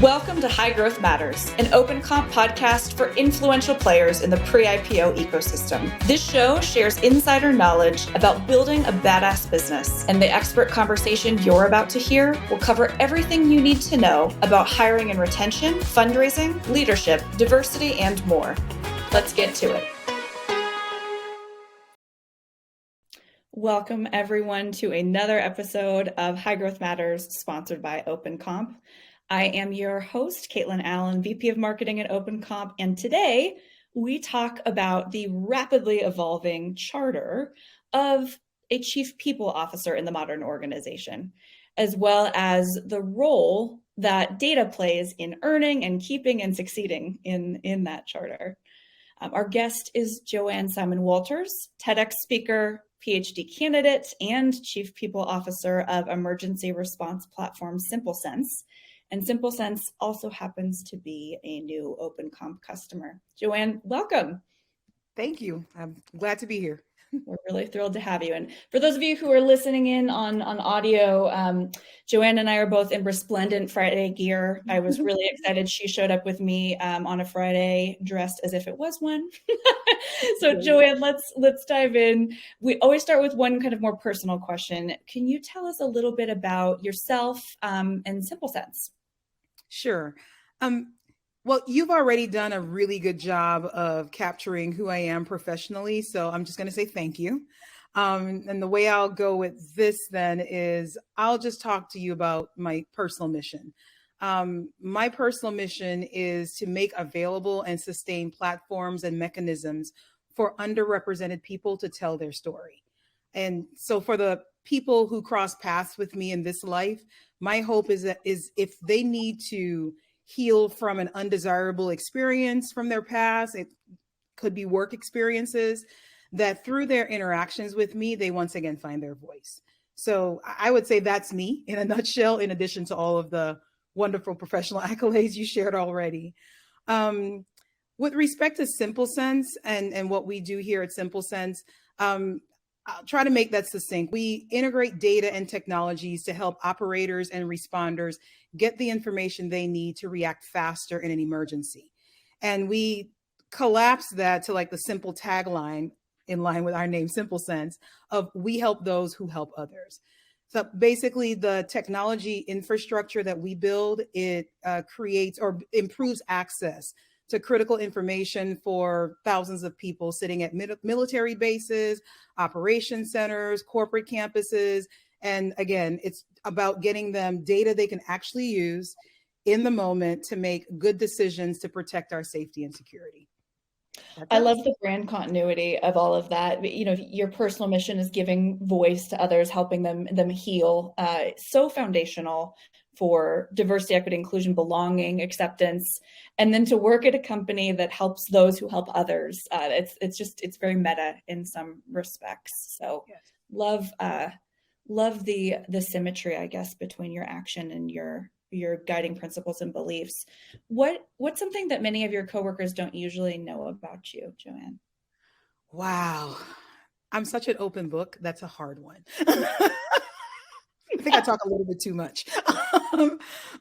Welcome to High Growth Matters, an OpenComp podcast for influential players in the pre-IPO ecosystem. This show shares insider knowledge about building a badass business, and the expert conversation you're about to hear will cover everything you need to know about hiring and retention, fundraising, leadership, diversity, and more. Let's get to it. Welcome, everyone, to another episode of High Growth Matters, sponsored by OpenComp. I am your host, Caitlin Allen, VP of Marketing at OpenComp, and today we talk about the rapidly evolving charter of a chief people officer in the modern organization, as well as the role that data plays in earning and keeping and succeeding in that charter. Our guest is Joanne Walters, TEDx speaker, Ph.D. candidate, and chief people officer of emergency response platform Simplesense. And Simplesense also happens to be a new OpenComp customer. Joanne, welcome. Thank you. I'm glad to be here. We're really thrilled to have you. And for those of you who are listening in on audio, Joanne and I are both in resplendent Friday gear. I was really excited. She showed up with me on a Friday dressed as if it was one. So Joanne, let's dive in. We always start with one kind of more personal question. Can you tell us a little bit about yourself and Simplesense? Sure. Well, you've already done a really good job of capturing who I am professionally, so I'm just going to say thank you. And the way I'll go with this then is I'll just talk to you about my personal mission. My personal mission is to make available and sustain platforms and mechanisms for underrepresented people to tell their story. And so for the people who cross paths with me in this life, my hope is if they need to heal from an undesirable experience from their past, it could be work experiences, that through their interactions with me, they once again find their voice. So I would say that's me in a nutshell, in addition to all of the wonderful professional accolades you shared already. With respect to Simplesense and what we do here at Simplesense, I'll try to make that succinct. We integrate data and technologies to help operators and responders get the information they need to react faster in an emergency. And we collapse that to like the simple tagline in line with our name, Simplesense, of we help those who help others. So basically the technology infrastructure that we build, it creates or improves access to critical information for thousands of people sitting at military bases, operation centers, corporate campuses. And again, it's about getting them data they can actually use in the moment to make good decisions to protect our safety and security. I love the brand continuity of all of that. You know, your personal mission is giving voice to others, helping them heal. So foundational for diversity, equity, inclusion, belonging, acceptance, and then to work at a company that helps those who help others. It's very meta in some respects. So yes. Love the symmetry, I guess, between your action and your guiding principles and beliefs. What's something that many of your coworkers don't usually know about you, Joanne? Wow. I'm such an open book. That's a hard one. I think I talk a little bit too much.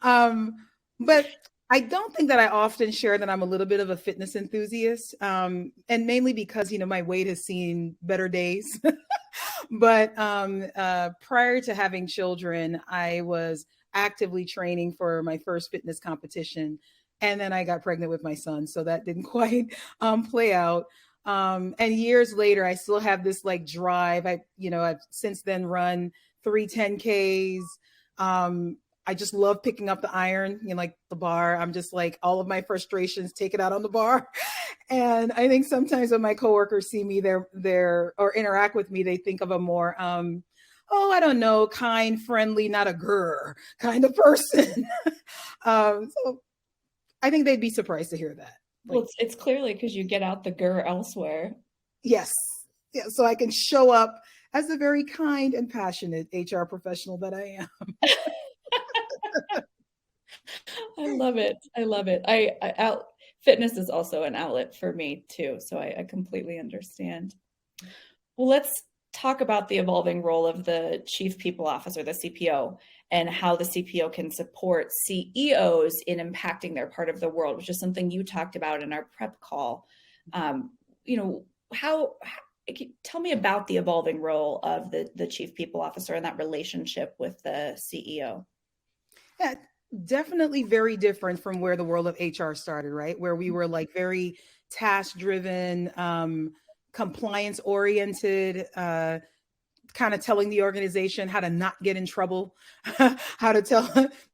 But I don't think that I often share that I'm a little bit of a fitness enthusiast, and mainly because, my weight has seen better days. But prior to having children, I was actively training for my first fitness competition. And then I got pregnant with my son. So that didn't quite play out. And years later, I still have this like drive. I've since then run 3 10Ks. I just love picking up the iron, like the bar. I'm just like all of my frustrations, take it out on the bar. And I think sometimes when my coworkers see me there or interact with me, they think of a more, I don't know, kind, friendly, not a grr kind of person. So I think they'd be surprised to hear that. Well, it's clearly because you get out the grr elsewhere. Yes. Yeah. So I can show up as a very kind and passionate HR professional that I am. I love it. Fitness is also an outlet for me too. So I completely understand. Well, let's talk about the evolving role of the chief people officer, the CPO. and how the CPO can support CEOs in impacting their part of the world, which is something you talked about in our prep call. How tell me about the evolving role of the chief people officer and that relationship with the CEO. Yeah, definitely very different from where the world of HR started, right? Where we were like very task driven, compliance oriented, kind of telling the organization how to not get in trouble, how to tell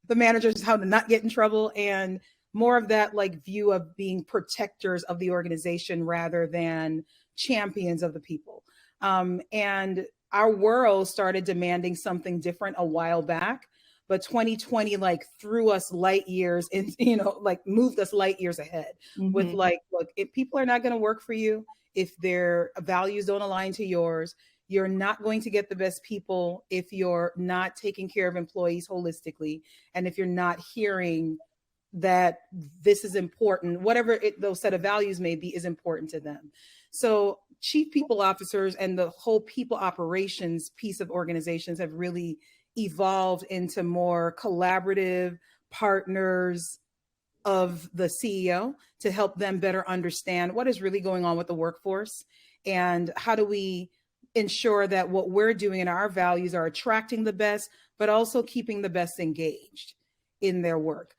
the managers how to not get in trouble, and more of that like view of being protectors of the organization rather than champions of the people. And our world started demanding something different a while back, but 2020 like threw us light years and like moved us light years ahead with like, look, if people are not going to work for you, if their values don't align to yours, you're not going to get the best people if you're not taking care of employees holistically, and if you're not hearing that this is important, whatever those set of values may be, is important to them. So chief people officers and the whole people operations piece of organizations have really evolved into more collaborative partners of the CEO to help them better understand what is really going on with the workforce, and how do we ensure that what we're doing and our values are attracting the best, but also keeping the best engaged in their work.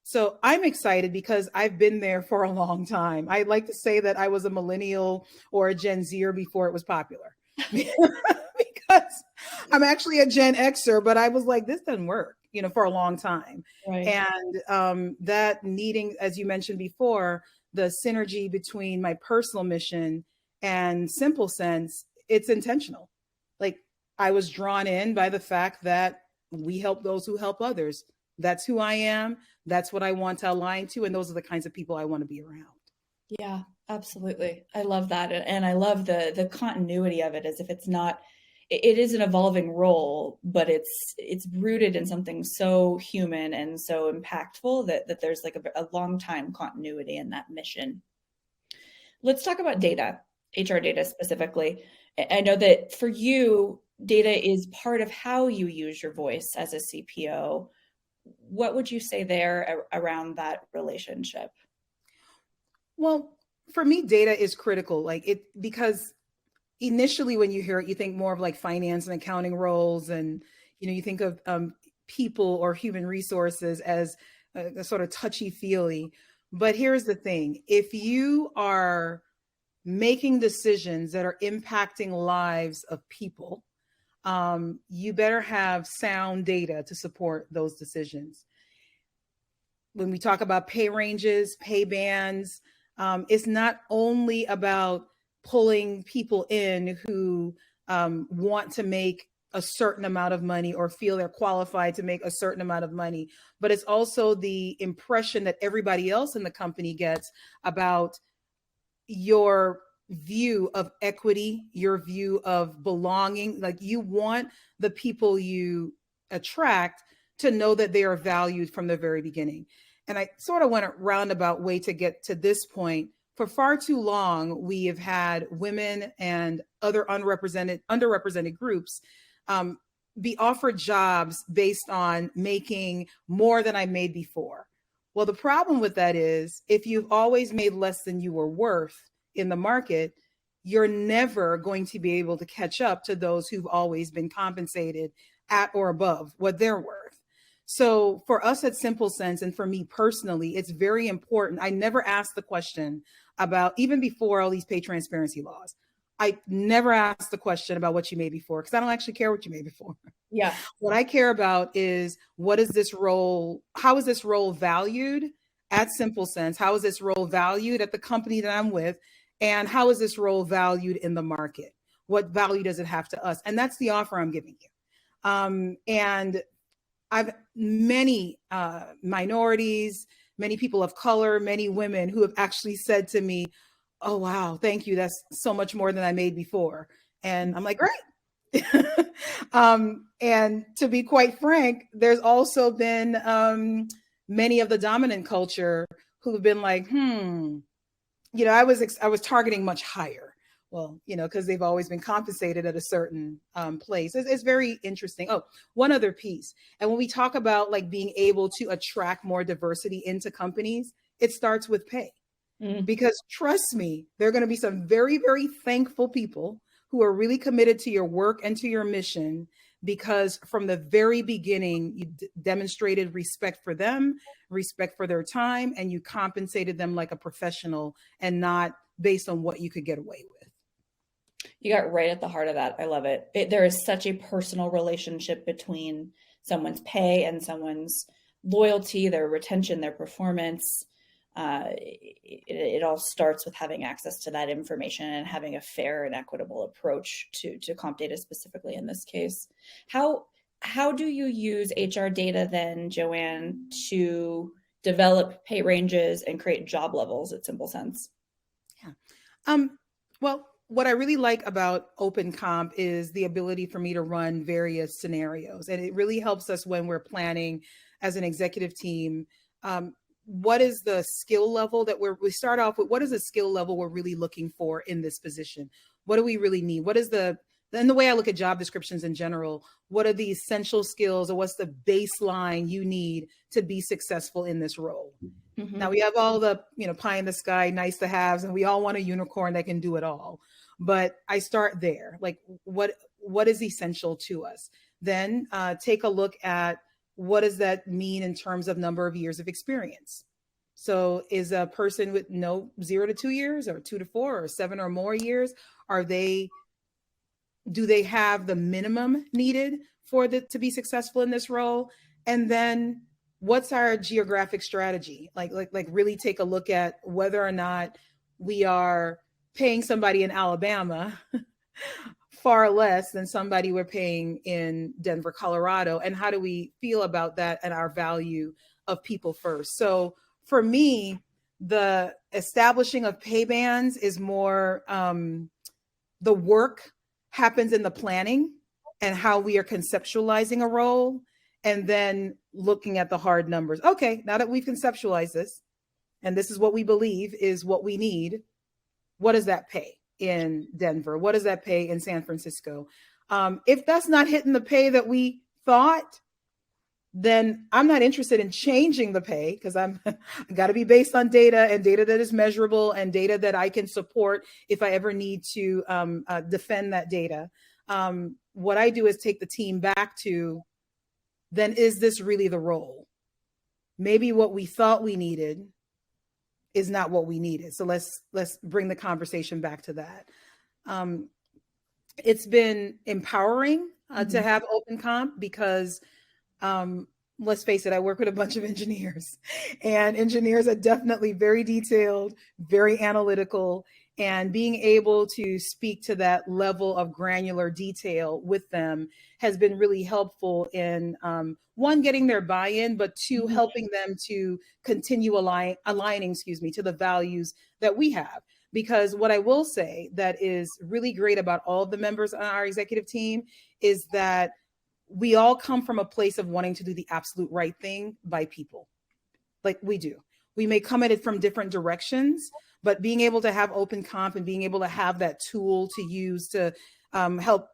So I'm excited because I've been there for a long time. I like to say that I was a millennial or a Gen Zer before it was popular. Because I'm actually a Gen Xer, but I was like, this doesn't work, for a long time. Right. And that needing, as you mentioned before, the synergy between my personal mission and Simplesense, it's intentional. Like, I was drawn in by the fact that we help those who help others. That's who I am. That's what I want to align to. And those are the kinds of people I want to be around. Yeah, absolutely. I love that. And I love the continuity of it, as if it's not, it is an evolving role, but it's rooted in something so human and so impactful that there's like a long time continuity in that mission. Let's talk about data, HR data specifically. I know that for you, data is part of how you use your voice as a CPO. What would you say there around that relationship? Well, for me, data is critical, because initially when you hear it, you think more of like finance and accounting roles, and you think of people or human resources as a sort of touchy-feely. But here's the thing: if you are making decisions that are impacting lives of people, you better have sound data to support those decisions. When we talk about pay ranges, pay bands, it's not only about pulling people in who want to make a certain amount of money or feel they're qualified to make a certain amount of money, but it's also the impression that everybody else in the company gets about your view of equity, your view of belonging. Like, you want the people you attract to know that they are valued from the very beginning. And I sort of went a roundabout way to get to this point. For far too long, we have had women and other underrepresented groups be offered jobs based on making more than I made before. Well, the problem with that is, if you've always made less than you were worth in the market, you're never going to be able to catch up to those who've always been compensated at or above what they're worth. So for us at Simplesense, and for me personally, it's very important. I never asked the question about, even before all these pay transparency laws, I never asked the question about what you made before, because I don't actually care what you made before. Yeah. What I care about is, what is this role? How is this role valued at Simplesense? How is this role valued at the company that I'm with? And how is this role valued in the market? What value does it have to us? And that's the offer I'm giving you. And I've many minorities, many people of color, many women who have actually said to me, "Oh, wow, thank you. That's so much more than I made before." And I'm like, great. And to be quite frank, there's also been many of the dominant culture who have been like, I was targeting much higher. well, because they've always been compensated at a certain place. It's very interesting. Oh, one other piece. And when we talk about like being able to attract more diversity into companies, it starts with pay. Because trust me, there are going to be some very, very thankful people who are really committed to your work and to your mission, because from the very beginning, you demonstrated respect for them, respect for their time, and you compensated them like a professional and not based on what you could get away with. You got right at the heart of that. I love it. There is such a personal relationship between someone's pay and someone's loyalty, their retention, their performance. It all starts with having access to that information and having a fair and equitable approach to comp data specifically in this case. How do you use HR data then, Joanne, to develop pay ranges and create job levels at Simplesense? Yeah. Well, what I really like about OpenComp is the ability for me to run various scenarios. And it really helps us when we're planning as an executive team. What is the skill level that we start off with? What is the skill level we're really looking for in this position? What do we really need? What is the way I look at job descriptions in general, what are the essential skills, or what's the baseline you need to be successful in this role? Mm-hmm. Now we have all the, pie in the sky, nice to haves, and we all want a unicorn that can do it all. But I start there. Like what is essential to us? Then take a look at, what does that mean in terms of number of years of experience? So is a person with 0 to 2 years, or 2 to 4, or 7 or more years, do they have the minimum needed to be successful in this role? And then what's our geographic strategy? Like really take a look at whether or not we are paying somebody in Alabama far less than somebody we're paying in Denver, Colorado. And how do we feel about that and our value of people first? So for me, the establishing of pay bands is more the work happens in the planning and how we are conceptualizing a role, and then looking at the hard numbers. Okay, now that we've conceptualized this, and this is what we believe is what we need, what does that pay in Denver? What does that pay in San Francisco? If that's not hitting the pay that we thought, then I'm not interested in changing the pay, because I got to be based on data, and data that is measurable, and data that I can support if I ever need to defend that data. What I do is take the team back to, then is this really the role? Maybe what we thought we needed is not what we needed. So let's bring the conversation back to that. It's been empowering to have OpenComp, because let's face it, I work with a bunch of engineers, and engineers are definitely very detailed, very analytical, and being able to speak to that level of granular detail with them has been really helpful in one, getting their buy-in, but two, helping them to continue aligning to the values that we have. Because what I will say that is really great about all of the members on our executive team is that we all come from a place of wanting to do the absolute right thing by people. Like we do. We may come at it from different directions, but being able to have OpenComp and being able to have that tool to use to help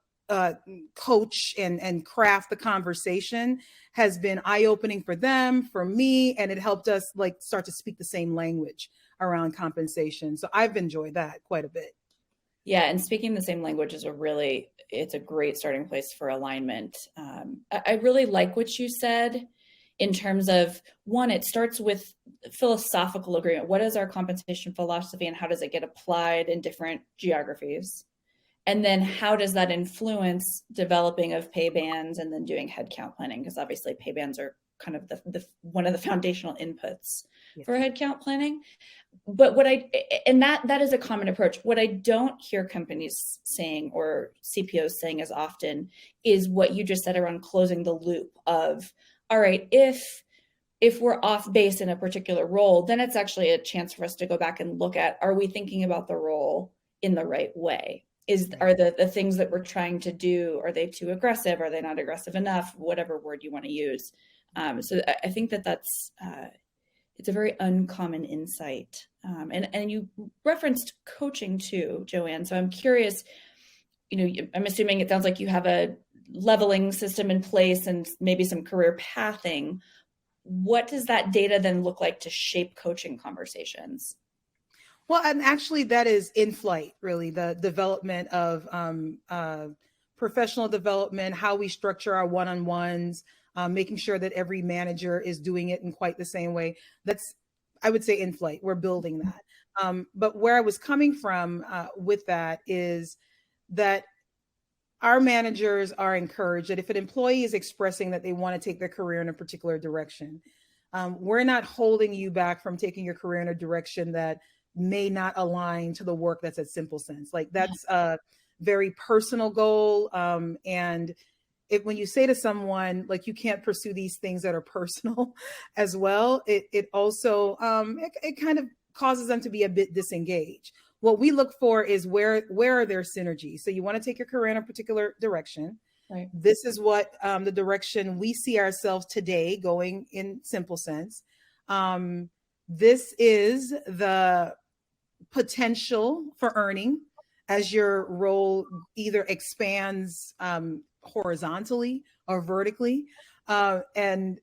coach and craft the conversation has been eye-opening for them, for me, and it helped us start to speak the same language around compensation. So I've enjoyed that quite a bit. Yeah, and speaking the same language is it's a great starting place for alignment. I really like what you said in terms of, one, it starts with philosophical agreement. What is our compensation philosophy, and how does it get applied in different geographies? And then how does that influence developing of pay bands and then doing headcount planning? Because obviously pay bands are kind of the one of the foundational inputs for headcount planning. But that is a common approach. What I don't hear companies saying, or CPOs saying as often, is what you just said around closing the loop of, all right, if we're off base in a particular role, then it's actually a chance for us to go back and look at, are we thinking about the role in the right way? Are the things that we're trying to do, are they too aggressive? Are they not aggressive enough? Whatever word you want to use. So I think that's it's a very uncommon insight. And you referenced coaching too, Joanne. So I'm curious, I'm assuming it sounds like you have a leveling system in place and maybe some career pathing. What does that data then look like to shape coaching conversations? Well, and actually that is in flight, really, the development of professional development, how we structure our one-on-ones, making sure that every manager is doing it in quite the same way. That's, I would say, in flight. We're building that. But where I was coming from with that is that our managers are encouraged that if an employee is expressing that they want to take their career in a particular direction, we're not holding you back from taking your career in a direction that may not align to the work that's at Simplesense. Like that's a very personal goal. And when you say to someone, like, you can't pursue these things that are personal as well, it also, it kind of causes them to be a bit disengaged. What we look for is where are their synergies? So you want to take your career in a particular direction. Right. This is what the direction we see ourselves today going in Simplesense. This is the potential for earning as your role either expands horizontally or vertically, and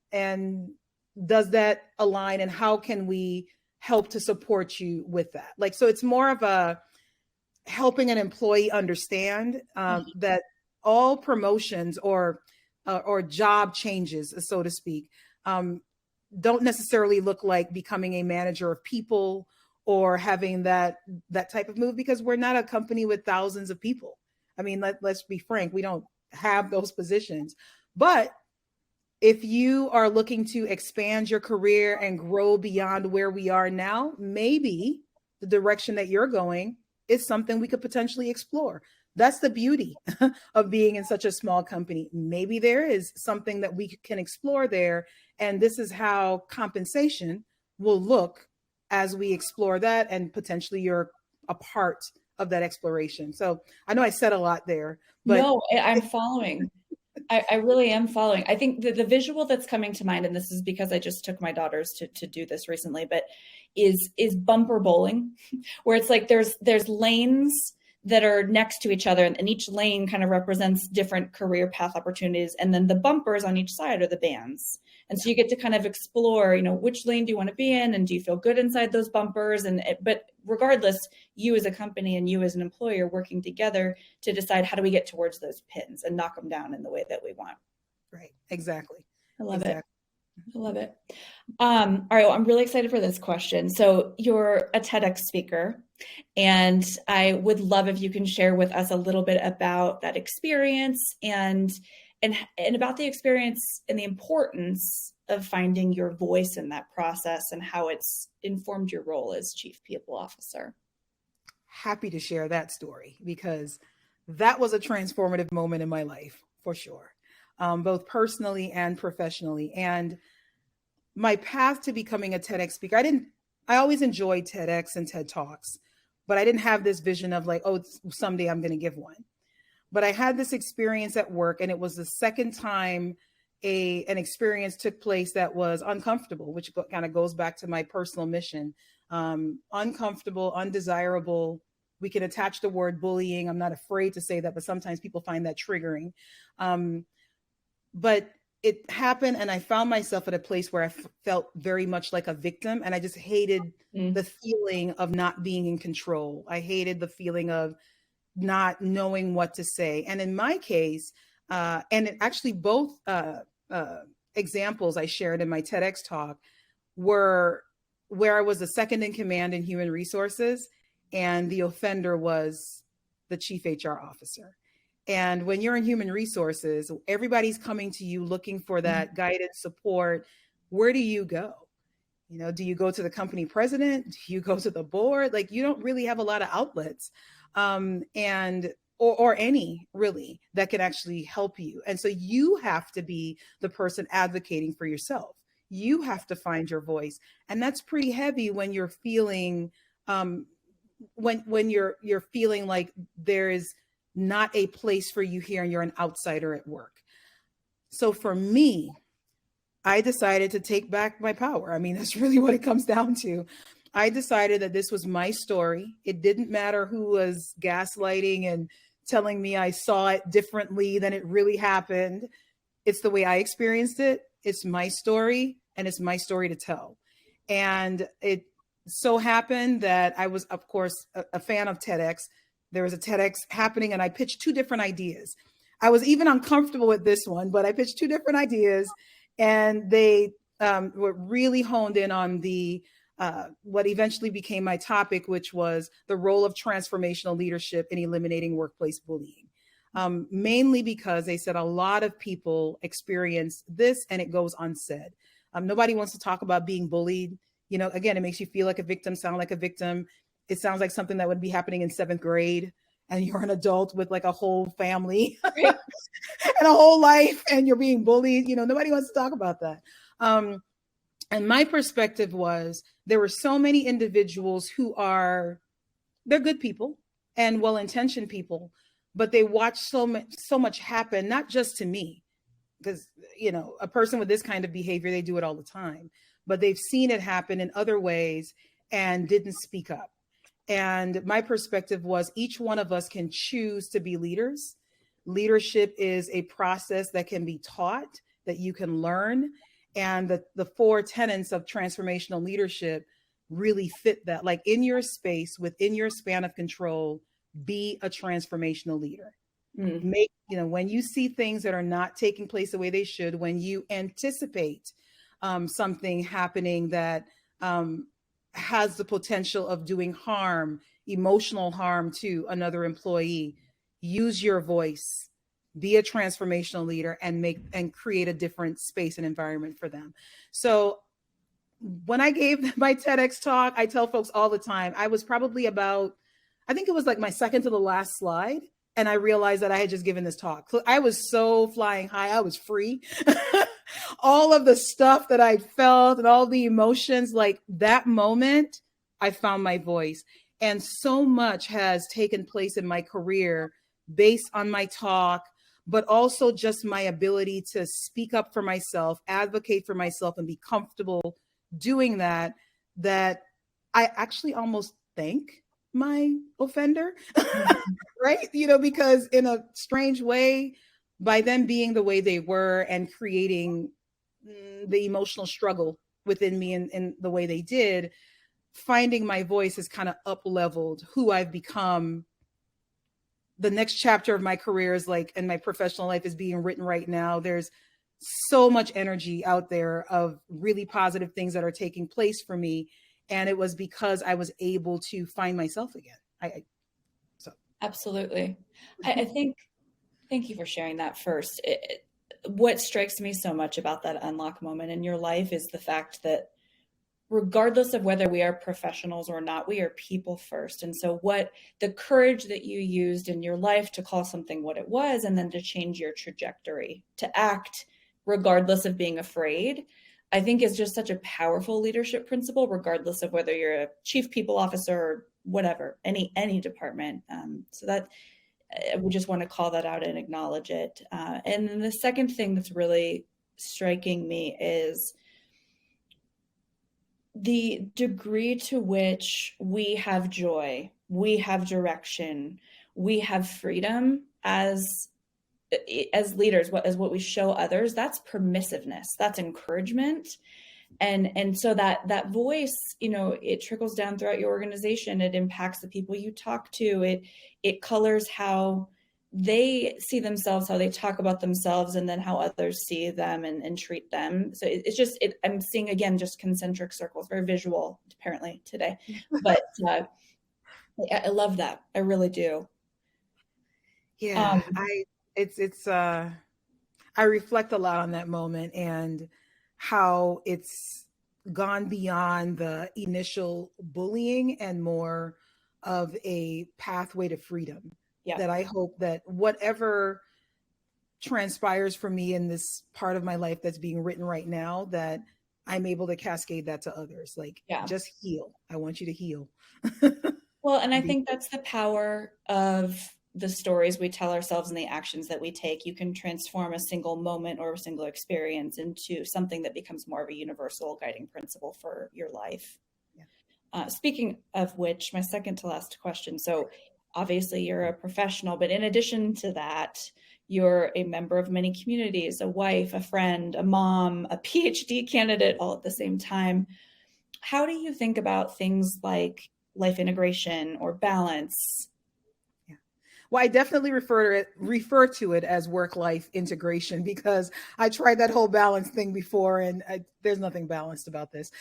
does that align, and how can we help to support you with that? Like, so it's more of a helping an employee understand that all promotions or job changes, so to speak, don't necessarily look like becoming a manager of people or having that type of move, because we're not a company with thousands of people. I mean, let's be frank, we don't have those positions. But if you are looking to expand your career and grow beyond where we are now, maybe the direction that you're going is something we could potentially explore. That's the beauty of being in such a small company. Maybe there is something that we can explore there. And this is how compensation will look as we explore that, and potentially you're a part of that exploration. So I know I said a lot there, but no, I'm following. I really am following. I think the visual that's coming to mind, and this is because I just took my daughters to do this recently, but is bumper bowling, where it's like there's lanes that are next to each other, and each lane kind of represents different career path opportunities, and then the bumpers on each side are the bands. And so you get to kind of explore, which lane do you want to be in, and do you feel good inside those bumpers? But regardless, you as a company and you as an employer working together to decide, how do we get towards those pins and knock them down in the way that we want. Right. Exactly. I love it. I love it. All right. Well, I'm really excited for this question. So you're a TEDx speaker, and I would love if you can share with us a little bit about that experience and about the experience and the importance of finding your voice in that process and how it's informed your role as Chief People Officer. Happy to share that story, because that was a transformative moment in my life, for sure, both personally and professionally. And my path to becoming a TEDx speaker, I always enjoyed TEDx and TED Talks, but I didn't have this vision of like, oh, someday I'm going to give one. But I had this experience at work, and it was the second time an experience took place that was uncomfortable, which kind of goes back to my personal mission. Uncomfortable, undesirable. We can attach the word bullying. I'm not afraid to say that, but sometimes people find that triggering. But it happened, and I found myself at a place where I felt very much like a victim, and I just hated the feeling of not being in control. I hated the feeling of not knowing what to say. And in my case, actually both examples I shared in my TEDx talk were where I was the second in command in human resources, and the offender was the chief HR officer. And when you're in human resources, everybody's coming to you looking for that guidance, support. Where do you go? Do you go to the company president? Do you go to the board? Like, you don't really have a lot of outlets. Or any really that can actually help you. And so you have to be the person advocating for yourself. You have to find your voice. And that's pretty heavy when you're feeling, when you're feeling like there is not a place for you here and you're an outsider at work. So for me, I decided to take back my power. I mean, that's really what it comes down to. I decided that this was my story. It didn't matter who was gaslighting and telling me I saw it differently than it really happened. It's the way I experienced it. It's my story and it's my story to tell. And it so happened that I was, of course, a fan of TEDx. There was a TEDx happening and I pitched two different ideas. I was even uncomfortable with this one, but I pitched two different ideas and they were really honed in on the what eventually became my topic, which was the role of transformational leadership in eliminating workplace bullying. Mainly because they said a lot of people experience this and it goes unsaid. Nobody wants to talk about being bullied. You know, again, it makes you feel like a victim, sound like a victim. It sounds like something that would be happening in seventh grade and you're an adult with like a whole family and a whole life and you're being bullied. You know, nobody wants to talk about that. And my perspective was there were so many individuals who they're good people and well-intentioned people, but they watch so much happen, not just to me, because, you know, a person with this kind of behavior, they do it all the time, but they've seen it happen in other ways and didn't speak up. And my perspective was each one of us can choose to be leaders. Leadership is a process that can be taught, that you can learn. And the four tenets of transformational leadership really fit that. Like in your space, within your span of control, be a transformational leader. Make, you know, when you see things that are not taking place the way they should, when you anticipate something happening that has the potential of doing harm, emotional harm to another employee, use your voice, be a transformational leader and create a different space and environment for them. So when I gave my TEDx talk, I tell folks all the time, I was probably about, I think it was like my second to the last slide. And I realized that I had just given this talk. I was so flying high. I was free. All of the stuff that I felt and all the emotions, like that moment, I found my voice. And so much has taken place in my career based on my talk, but also just my ability to speak up for myself, advocate for myself, and be comfortable doing that, that I actually almost thank my offender, right? You know, because in a strange way, by them being the way they were and creating the emotional struggle within me in the way they did, finding my voice has kind of up-leveled who I've become. The next chapter of my career is like, and my professional life is being written right now. There's so much energy out there of really positive things that are taking place for me. And it was because I was able to find myself again. Absolutely. I think, thank you for sharing that first. What strikes me so much about that unlock moment in your life is the fact that regardless of whether we are professionals or not, we are people first. And so what the courage that you used in your life to call something what it was, and then to change your trajectory, to act regardless of being afraid, I think is just such a powerful leadership principle, regardless of whether you're a chief people officer or whatever, any department. So that we just want to call that out and acknowledge it. And then the second thing that's really striking me is the degree to which we have joy, we have direction, we have freedom as leaders, as what we show others. That's permissiveness, that's encouragement. And so that voice, you know, it trickles down throughout your organization. It impacts the people you talk to. It colors how they see themselves, how they talk about themselves, and then how others see them and treat them. So it's just, I'm seeing, again, just concentric circles, very visual apparently today, but I love that. I really do. Yeah, I reflect a lot on that moment and how it's gone beyond the initial bullying and more of a pathway to freedom. Yeah. That I hope that whatever transpires for me in this part of my life that's being written right now, that I'm able to cascade that to others. Like, just heal. I want you to heal. Well, and I think that's the power of the stories we tell ourselves and the actions that we take, you can transform a single moment or a single experience into something that becomes more of a universal guiding principle for your life. Yeah. Speaking of which, my second to last question. So obviously you're a professional, but in addition to that, you're a member of many communities, a wife, a friend, a mom, a PhD candidate, all at the same time. How do you think about things like life integration or balance? Well, I definitely refer to it as work-life integration, because I tried that whole balance thing before, and there's nothing balanced about this.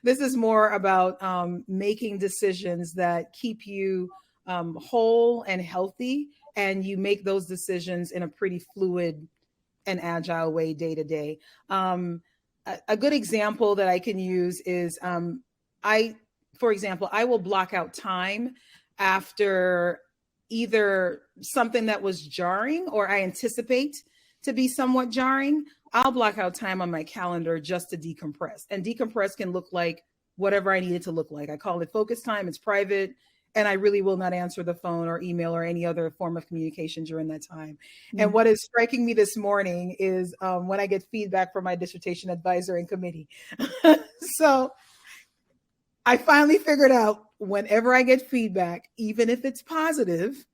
This is more about making decisions that keep you whole and healthy, and you make those decisions in a pretty fluid and agile way day to day. A good example that I can use is for example, I will block out time after either something that was jarring or I anticipate to be somewhat jarring. I'll block out time on my calendar just to decompress. And decompress can look like whatever I need it to look like. I call it focus time. It's private. And I really will not answer the phone or email or any other form of communication during that time. Mm-hmm. And what is striking me this morning is when I get feedback from my dissertation advisor and committee. So I finally figured out, whenever I get feedback, even if it's positive,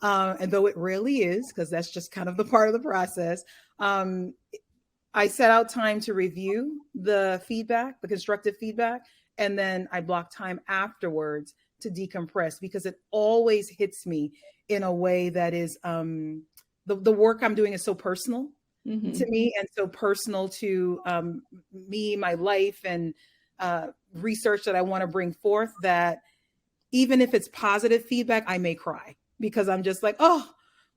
and though it rarely is, because that's just kind of the part of the process, I set out time to review the feedback, the constructive feedback, and then I block time afterwards to decompress, because it always hits me in a way that is, the work I'm doing is so personal to me, and so personal to me, my life, and research that I want to bring forth, that even if it's positive feedback, I may cry, because I'm just like, oh,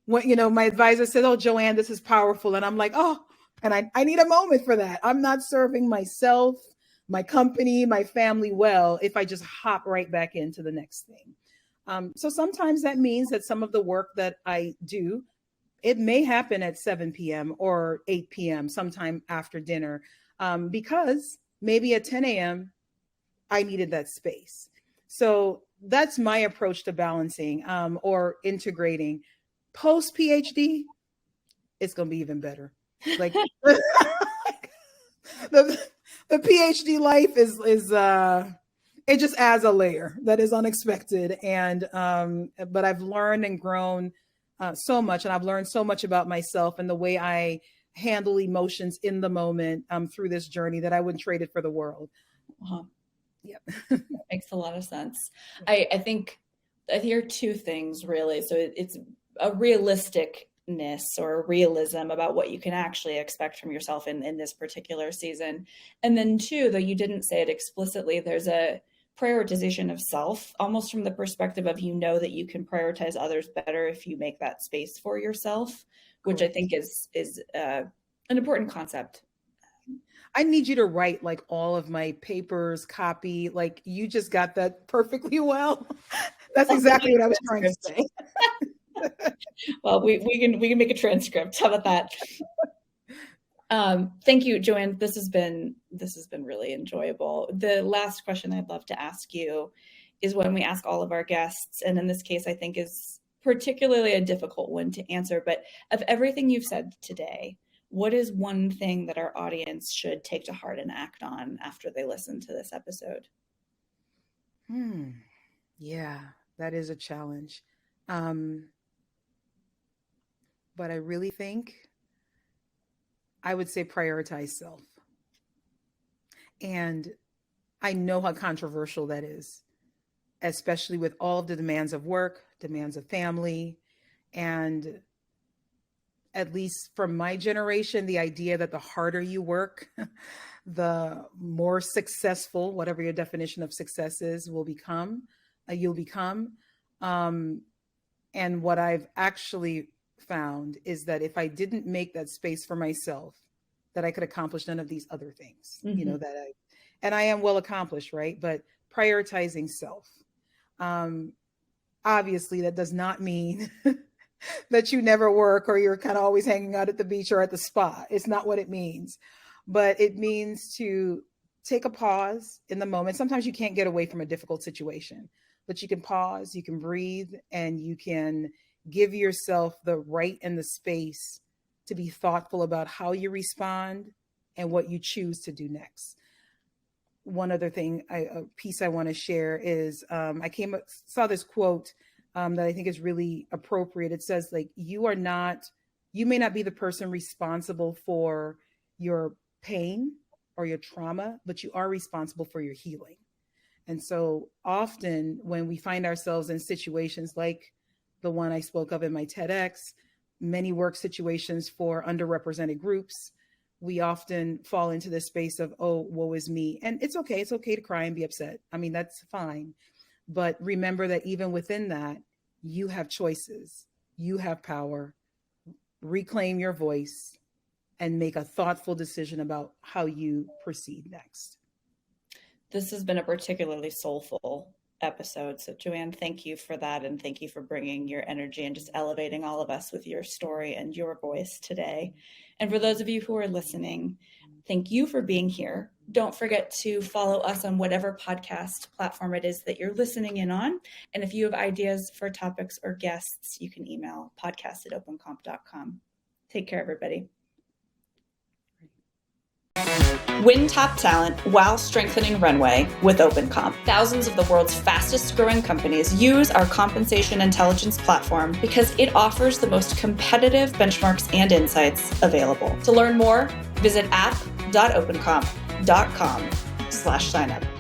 when, my advisor said, oh, Joanne, this is powerful. And I'm like, oh, and I need a moment for that. I'm not serving myself, my company, my family well if I just hop right back into the next thing. So sometimes that means that some of the work that I do, it may happen at 7 p.m. or 8 p.m. sometime after dinner, because maybe at 10 a.m. I needed that space. So that's my approach to balancing or integrating. Post PhD, it's going to be even better. Like the PhD life is it just adds a layer that is unexpected. And but I've learned and grown so much, and I've learned so much about myself and the way I handle emotions in the moment through this journey, that I wouldn't trade it for the world. Uh-huh. Yep. That makes a lot of sense. I think I hear two things really. So it's a realisticness or a realism about what you can actually expect from yourself in this particular season. And then two, though you didn't say it explicitly, there's a prioritization of self, almost from the perspective of, that you can prioritize others better if you make that space for yourself, which I think is an important concept. I need you to write like all of my papers, copy, like you just got that perfectly well. That's exactly what I was trying to say. Well, we can make a transcript. How about that? Thank you, Joanne. This has been really enjoyable. The last question I'd love to ask you is one we ask all of our guests, and in this case, I think is particularly a difficult one to answer. But of everything you've said today, what is one thing that our audience should take to heart and act on after they listen to this episode? Yeah, that is a challenge. But I really think I would say prioritize self. And I know how controversial that is, especially with all of the demands of work, demands of family, and at least from my generation, the idea that the harder you work, the more successful, whatever your definition of success is, you'll become. And what I've actually found is that if I didn't make that space for myself, that I could accomplish none of these other things, and I am well accomplished, right? But prioritizing self. Obviously, that does not mean that you never work or you're kind of always hanging out at the beach or at the spa. It's not what it means, but it means to take a pause in the moment. Sometimes you can't get away from a difficult situation, but you can pause, you can breathe, and you can give yourself the right and the space to be thoughtful about how you respond and what you choose to do next. One other thing, a piece I want to share is I saw this quote that I think is really appropriate. It says, like, you may not be the person responsible for your pain or your trauma, but you are responsible for your healing. And so often when we find ourselves in situations like the one I spoke of in my TEDx, many work situations for underrepresented groups, we often fall into this space of, oh, woe is me. And it's okay. It's okay to cry and be upset. I mean, that's fine. But remember that even within that, you have choices, you have power. Reclaim your voice and make a thoughtful decision about how you proceed next. This has been a particularly soulful episode. So Joanne, thank you for that. And thank you for bringing your energy and just elevating all of us with your story and your voice today. And for those of you who are listening, thank you for being here. Don't forget to follow us on whatever podcast platform it is that you're listening in on. And if you have ideas for topics or guests, you can email podcast@opencomp.com. Take care, everybody. Win top talent while strengthening runway with OpenComp. Thousands of the world's fastest growing companies use our compensation intelligence platform because it offers the most competitive benchmarks and insights available. To learn more, visit app.opencomp.com/signup.